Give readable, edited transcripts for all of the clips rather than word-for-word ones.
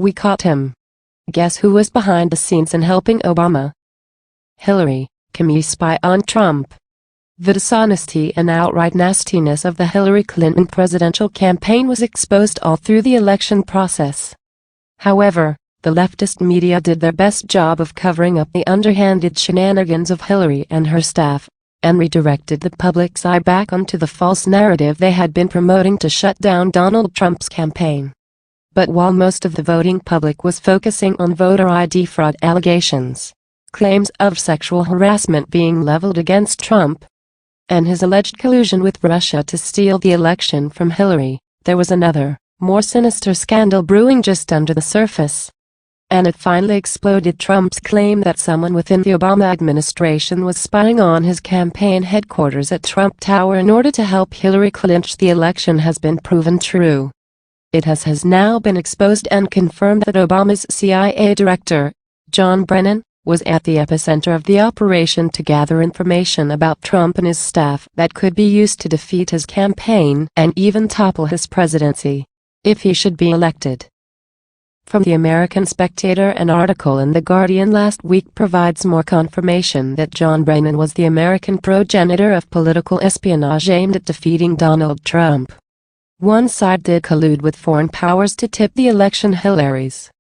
We caught him. Guess who was behind the scenes in helping Obama? Hillary, Comey spy on Trump. The dishonesty and outright nastiness of the Hillary Clinton presidential campaign was exposed all through the election process. However, the leftist media did their best job of covering up the underhanded shenanigans of Hillary and her staff, and redirected the public's eye back onto the false narrative they had been promoting to shut down Donald Trump's campaign. But while most of the voting public was focusing on voter ID fraud allegations, claims of sexual harassment being leveled against Trump, and his alleged collusion with Russia to steal the election from Hillary, there was another, more sinister scandal brewing just under the surface. And it finally exploded. Trump's claim that someone within the Obama administration was spying on his campaign headquarters at Trump Tower in order to help Hillary clinch the election has been proven true. It has now been exposed and confirmed that Obama's CIA director, John Brennan, was at the epicenter of the operation to gather information about Trump and his staff that could be used to defeat his campaign and even topple his presidency, if he should be elected. From the American Spectator, an article in The Guardian last week provides more confirmation that John Brennan was the American progenitor of political espionage aimed at defeating Donald Trump. One side did collude with foreign powers to tip the election Hillary's.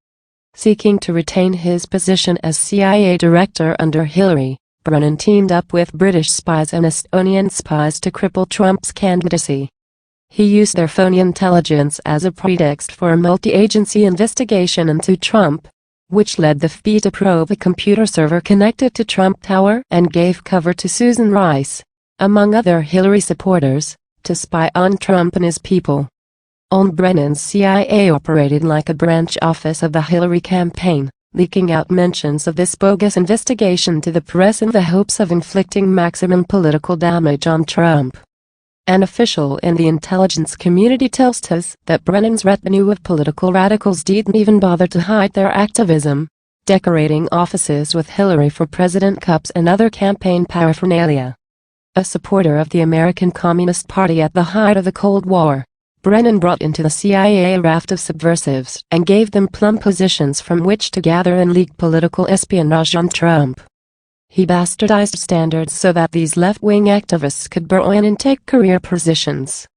Seeking to retain his position as CIA director under Hillary, Brennan teamed up with British spies and Estonian spies to cripple Trump's candidacy. He used their phony intelligence as a pretext for a multi-agency investigation into Trump, which led the FBI to probe a computer server connected to Trump Tower and gave cover to Susan Rice, among other Hillary supporters, to spy on Trump and his people. Brennan's CIA operated like a branch office of the Hillary campaign, leaking out mentions of this bogus investigation to the press in the hopes of inflicting maximum political damage on Trump. An official in the intelligence community tells us that Brennan's retinue of political radicals didn't even bother to hide their activism, decorating offices with Hillary for President cups and other campaign paraphernalia. A supporter of the American Communist Party at the height of the Cold War, Brennan brought into the CIA a raft of subversives and gave them plum positions from which to gather and leak political espionage on Trump. He bastardized standards so that these left-wing activists could burrow in and take career positions.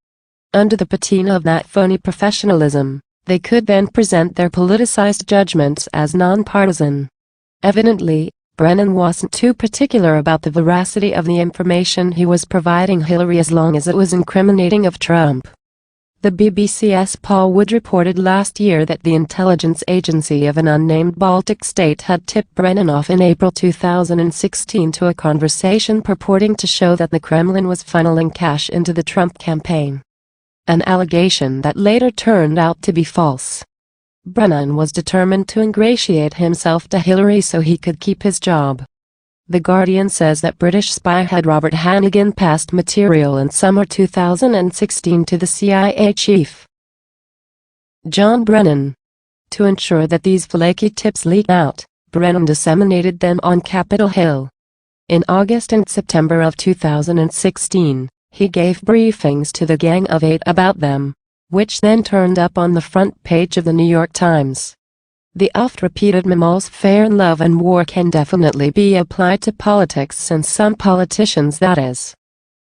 Under the patina of that phony professionalism, they could then present their politicized judgments as nonpartisan. Evidently, Brennan wasn't too particular about the veracity of the information he was providing Hillary as long as it was incriminating of Trump. The BBC's Paul Wood reported last year that the intelligence agency of an unnamed Baltic state had tipped Brennan off in April 2016 to a conversation purporting to show that the Kremlin was funneling cash into the Trump campaign. An allegation that later turned out to be false. Brennan was determined to ingratiate himself to Hillary so he could keep his job. The Guardian says that British spy head Robert Hannigan passed material in summer 2016 to the CIA chief, John Brennan. To ensure that these flaky tips leaked out, Brennan disseminated them on Capitol Hill. In August and September of 2016, he gave briefings to the Gang of Eight about them, which then turned up on the front page of the New York Times. The oft-repeated memos fair in love and war can definitely be applied to politics, since some politicians, that is,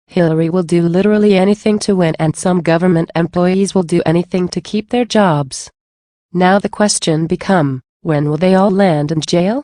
Hillary, will do literally anything to win, and some government employees will do anything to keep their jobs. Now the question becomes, when will they all land in jail?